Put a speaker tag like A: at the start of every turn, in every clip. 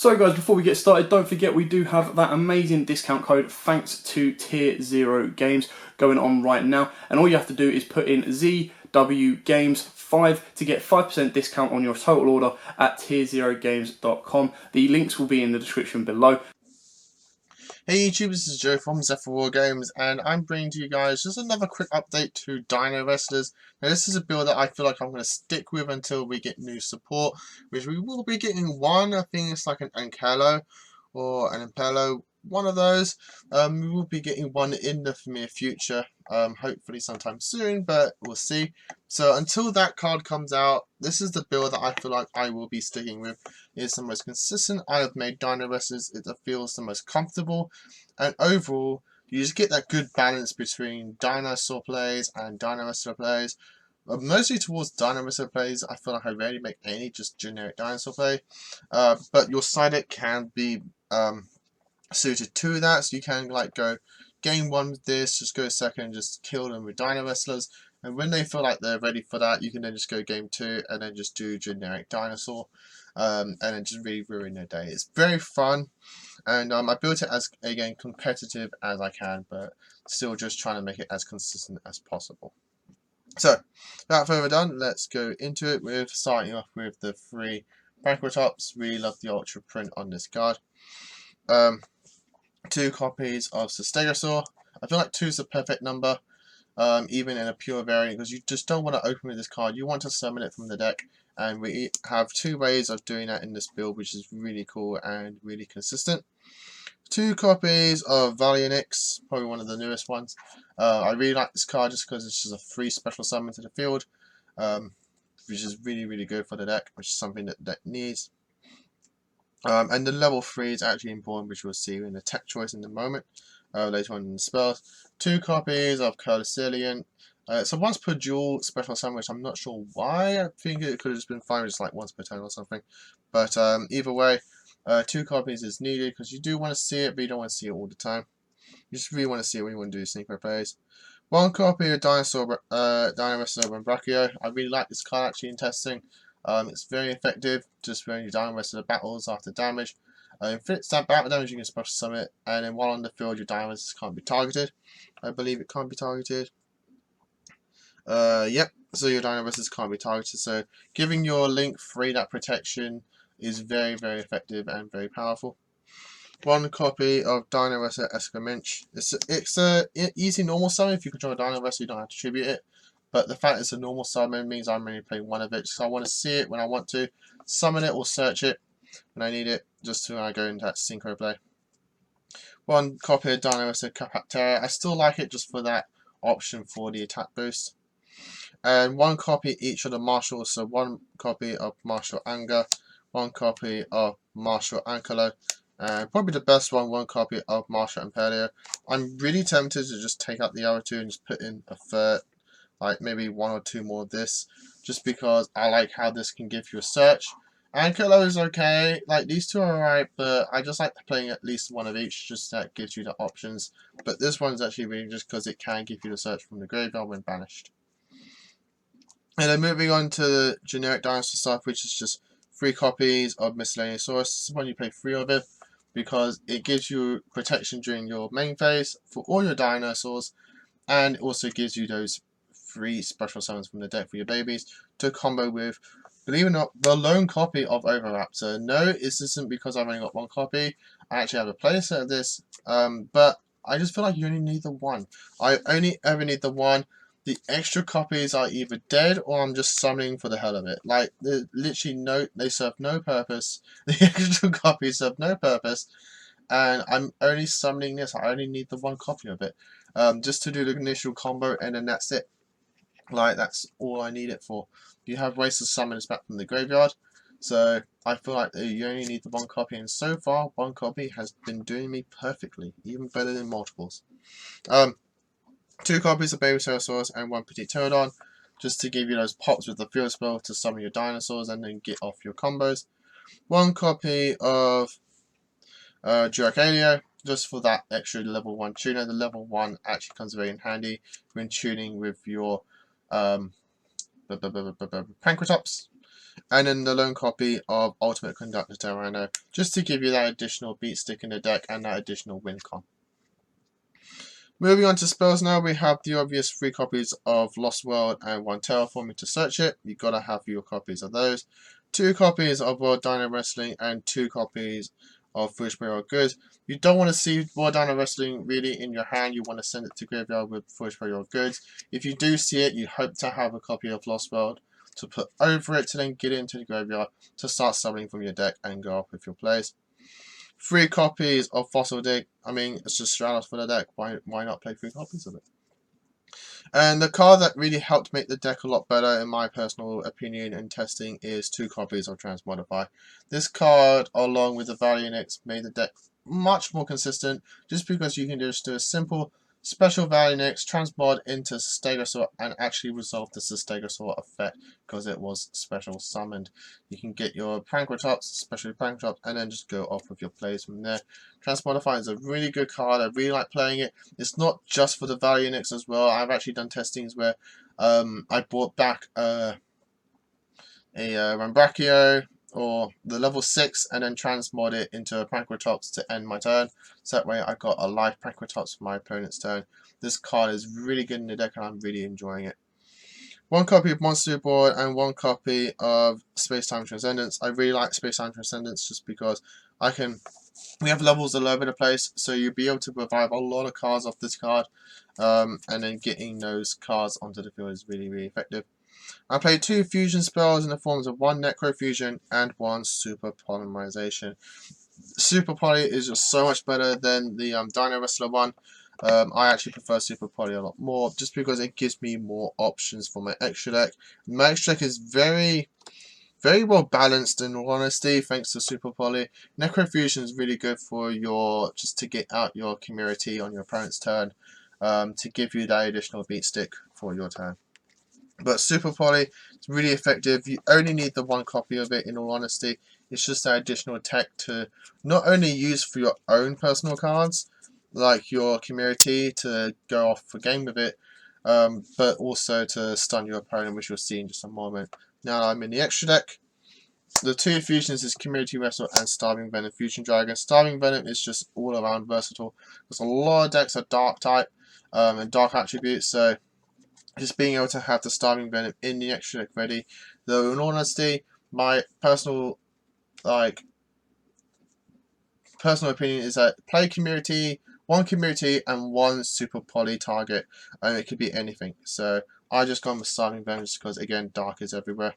A: So guys, before we get started, don't forget we do have that amazing discount code thanks to Tier 0 Games going on right now. And all you have to do is put in ZW Games 5 to get 5% discount on your total order at tier0games.com. The links will be in the description below.
B: Hey YouTube, this is Joe from YUGIOH Games, and I'm bringing to you guys just another quick update to Dinowrestlers. Now this is a build that I feel like I'm going to stick with until we get new support, which we will be getting one. I think it's like an Ankelo or an Impelo, one of those. We will be getting one in the near future, hopefully sometime soon, but we'll see. So until that card comes out, this is the build that I feel like I will be sticking with. It's the most consistent I have made Dinowrestlers. It feels the most comfortable, and overall you just get that good balance between dinosaur plays and Dinowrestler plays. Mostly towards Dinowrestler plays, I feel like I rarely make any just generic dinosaur play, but your side deck can be suited to that, so you can like go game one with this, just go second and just kill them with Dinowrestlers, and when they feel like they're ready for that, you can then just go game two and then just do generic dinosaur, and then just really ruin their day. It's very fun, and I built it as, again, competitive as I can, but still just trying to make it as consistent as possible. So without further ado, let's go into it with starting off with the 3 Banquetops. Really love the ultra print on this card. 2 copies of Stegosaur. I feel like 2 is the perfect number, even in a pure variant, because you just don't want to open with this card. You want to summon it from the deck, and we have 2 ways of doing that in this build, which is really cool and really consistent. 2 copies of Valyonix, probably one of the newest ones. I really like this card just because it's just a free special summon to the field, which is really good for the deck, which is something that the deck needs. And the level 3 is actually important, which we'll see in the tech choice in a moment, later on in the spells. 2 copies of Curlicilian. So once per duel special summon, which I'm not sure why. I think it could have just been fine, just like once per turn or something. But either way, 2 copies is needed because you do want to see it, but you don't want to see it all the time. You just really want to see it when you want to do synchro plays. 1 copy of Dinowrestler and Brachio. I really like this card actually in testing. It's very effective just when you Dinowrestler battles after damage. If it's that battle damage, you can special summon it, and then while on the field, your Dinowrestlers can't be targeted. I believe it can't be targeted. Yep, so your Dinowrestlers can't be targeted, so giving your Link 3 that protection is very effective and very powerful. 1 copy of Dinowrestler Escarminch. It's a easy normal summon. If you control a Dinowrestler, you don't have to tribute it. But the fact it's a normal summon means I'm only playing 1 of it. So I want to see it when I want to, summon it or search it when I need it, just when I go into that synchro play. 1 copy of Dinowrestler Carpactera. I still like it just for that option for the attack boost. And 1 copy each of the marshals. So 1 copy of Marshal Anger, 1 copy of Marshal Ankelo, and probably the best one, 1 copy of Marshal Impelio. I'm really tempted to just take out the other 2 and just put in a third, like maybe 1 or 2 more of this, just because I like how this can give you a search. Ankelo is okay, like these 2 are alright, but I just like playing at least 1 of each, just that gives you the options. But this one's actually really just because it can give you the search from the graveyard when banished. And then moving on to the generic dinosaur stuff, which is just 3 copies of Miscellaneous Saurus. This is when you play 3 of it, because it gives you protection during your main phase for all your dinosaurs, and it also gives you those 3 special summons from the deck for your babies to combo with, believe it or not, the lone copy of Oviraptor. No, this isn't because I've only got 1 copy. I actually have a playset of this, but I just feel like you only need the 1. I only ever need the 1. The extra copies are either dead or I'm just summoning for the hell of it. Like, literally they serve no purpose. The extra copies serve no purpose, and I'm only summoning this. I only need the 1 copy of it, just to do the initial combo, and then that's it. Like, that's all I need it for. You have ways to summon this back from the graveyard, so I feel like you only need the 1 copy, and so far 1 copy has been doing me perfectly, even better than multiples. 2 copies of Baby Pterosaurus and 1 Petit Pterodon, just to give you those pops with the field spell to summon your dinosaurs and then get off your combos. 1 copy of Duracalio, just for that extra level 1 tuner. The level 1 actually comes very in handy when tuning with your Panquitops. and then the lone copy of Ultimate Conductor Tyranno, just to give you that additional beat stick in the deck and that additional win con. Moving on to spells now, we have the obvious 3 copies of Lost World and 1 Terraforming to search it. You've got to have your copies of those. 2 copies of World Dino Wrestling and 2 copies of Foolish Burial Goods. You don't want to see World Dino Wrestling really in your hand. You want to send it to graveyard with Foolish Burial Goods. If you do see it, you hope to have a copy of Lost World to put over it to then get into the graveyard to start summoning from your deck and go off with your plays. 3 copies of Fossil Dig. I mean, it's just Stratos for the deck. Why not play 3 copies of it? And the card that really helped make the deck a lot better, in my personal opinion and testing, is 2 copies of Transmodify. This card, along with the Valianix, made the deck much more consistent, just because you can just do a simple special Valianix, transmod into Stegosaur, and actually resolve the Stegosaur effect because it was special summoned. You can get your Prankratops, special Prankratops, and then just go off with your plays from there. Transmodify is a really good card. I really like playing it. It's not just for the Valianix as well. I've actually done testings where I brought back a Rambrachio or the level 6 and then transmod it into a Prankratops to end my turn. So that way I got a live Prankratops for my opponent's turn. This card is really good in the deck and I'm really enjoying it. 1 copy of Monster Board and 1 copy of Space-Time Transcendence. I really like Space-Time Transcendence just because we have levels all over the place, so you'll be able to revive a lot of cards off this card, and then getting those cards onto the field is really, really effective. I played 2 fusion spells in the forms of 1 Necrofusion and 1 Super Polymerization. Super Poly is just so much better than the Dinowrestler one. I actually prefer Super Poly a lot more, just because it gives me more options for my extra deck. My extra deck is very well balanced, in all honesty, thanks to Super Poly. Necrofusion is really good for just to get out your Chimera on your opponent's turn, to give you that additional beat stick for your turn. But Super Poly is really effective. You only need the 1 copy of it, in all honesty. It's just that additional tech to not only use for your own personal cards, like your Chimera to go off for game with it, but also to stun your opponent, which you'll see in just a moment. Now I'm in the extra deck. The 2 fusions is Community Wrestle and Starving Venom Fusion Dragon. Starving Venom is just all around versatile. There's a lot of decks are dark type and dark attributes, so just being able to have the Starving Venom in the extra deck ready. Though in all honesty, my personal opinion is that play Community, 1 Community and 1 Super Poly target, and it could be anything. So I just gone with Starving Venom just because, again, dark is everywhere.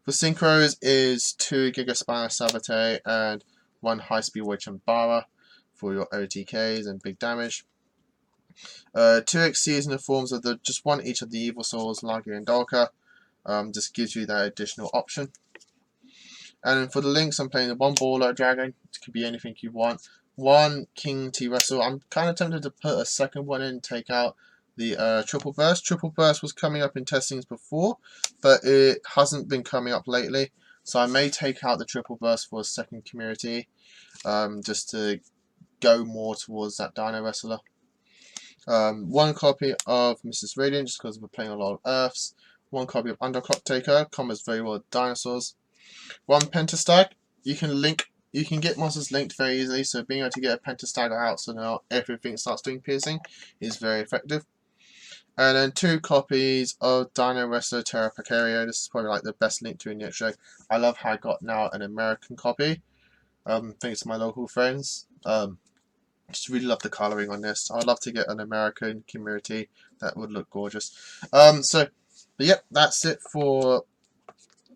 B: For Synchros is 2 Giga Spinner Sabate and 1 High Speed Witch and Bara for your OTKs and big damage. 2 XCs in the forms of just 1 each of the Evil Souls, Lagi and Dolka. Just gives you that additional option. And then for the links, I'm playing the 1 Baller Dragon. It could be anything you want. 1 King T-Wrestle. I'm kind of tempted to put a second one in, take out the Triple Burst. Triple Burst was coming up in testings before, but it hasn't been coming up lately. So I may take out the Triple Burst for a second Community, just to go more towards that Dinowrestler. 1 copy of Mrs. Radiant, just because we're playing a lot of Earths. 1 copy of Underclock Taker, combos very well with dinosaurs. 1 Pentastag. You can get monsters linked very easily, so being able to get a Pentastag out so now everything starts doing piercing is very effective. And then 2 copies of Dinowrestler Terra Precario. This is probably like the best link to in the extra. I love how I got now an American copy. Thanks to my local friends. Just really love the colouring on this. I'd love to get an American Community. That would look gorgeous. But yep, that's it for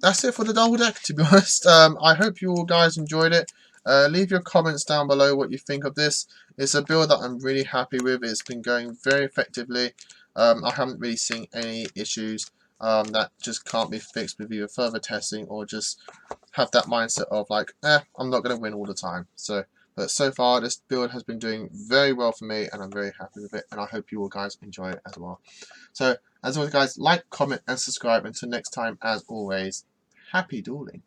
B: the double deck, to be honest. I hope you all guys enjoyed it. Leave your comments down below what you think of this. It's a build that I'm really happy with. It's been going very effectively. I haven't really seen any issues that just can't be fixed with either further testing or just have that mindset of like, I'm not going to win all the time. But so far, this build has been doing very well for me, and I'm very happy with it, and I hope you all guys enjoy it as well. So, as always, guys, like, comment, and subscribe. Until next time, as always, happy dueling.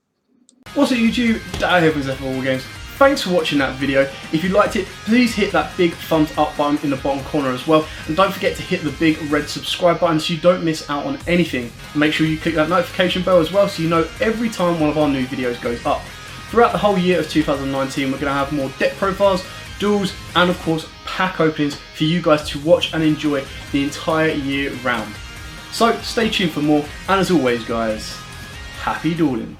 A: Also, YouTube, that here for War Games. Thanks for watching that video. If you liked it, please hit that big thumbs up button in the bottom corner as well. And don't forget to hit the big red subscribe button so you don't miss out on anything. Make sure you click that notification bell as well so you know every time one of our new videos goes up. Throughout the whole year of 2019, we're going to have more deck profiles, duels, and of course pack openings for you guys to watch and enjoy the entire year round. So stay tuned for more, and as always guys, happy dueling.